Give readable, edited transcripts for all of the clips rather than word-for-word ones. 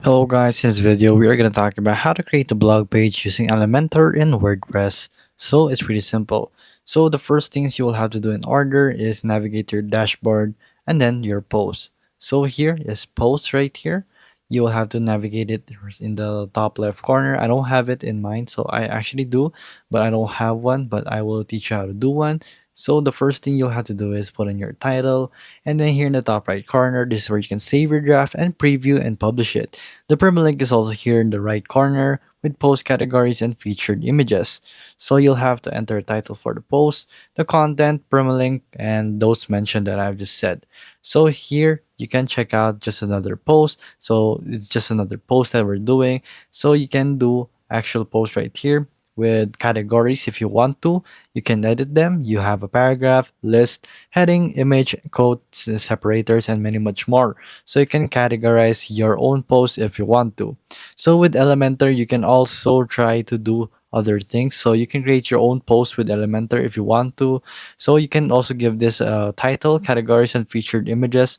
Hello guys, in this video we are going to talk about how to create a blog page using Elementor in WordPress. So it's pretty simple. So the first things you will have to do in order is navigate your dashboard and then your post. So here is post right here. You will have to navigate it in the top left corner. I don't have it in mind, so I actually do, but I don't have one, but I will teach you how to do one. So the first thing you'll have to do is put in your title, and then here in the top right corner, this is where you can save your draft and preview and publish it. The permalink is also here in the right corner with post categories and featured images. So you'll have to enter a title for the post, the content, permalink, and those mentioned that I've just said. So here you can check out just another post. So it's just another post that we're doing. So you can do actual post right here with categories if you want to. You can edit them. You have a paragraph, list, heading, image, quotes, separators, and many much more. So you can categorize your own posts if you want to. So with Elementor, you can also try to do other things. So you can create your own post with Elementor if you want to. So you can also give this title, categories, and featured images.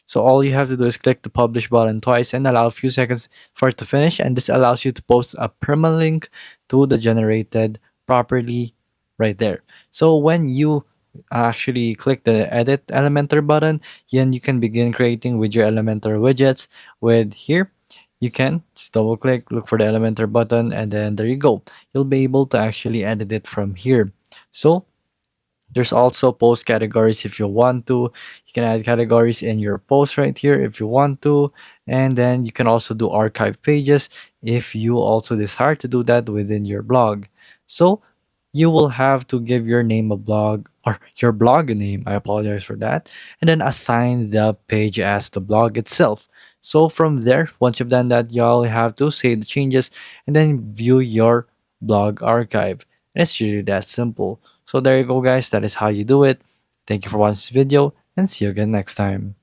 So all you have to do is click the publish button twice and allow a few seconds for it to finish, and this allows you to post a permalink to the generated properly right there. So when you actually click the edit Elementor button, then you can begin creating with your Elementor widgets. With here, you can just double click, look for the Elementor button, and then there you go. You'll be able to actually edit it from here. So there's also post categories if you want to. You can add categories in your post right here if you want to. And then you can also do archive pages if you also desire to do that within your blog. So you will have to give your name a blog or your blog a name. I apologize for that. And then assign the page as the blog itself. So from there, once you've done that, y'all have to save the changes and then view your blog archive. And it's really that simple. So there you go guys, that is how you do it. Thank you for watching this video and see you again next time.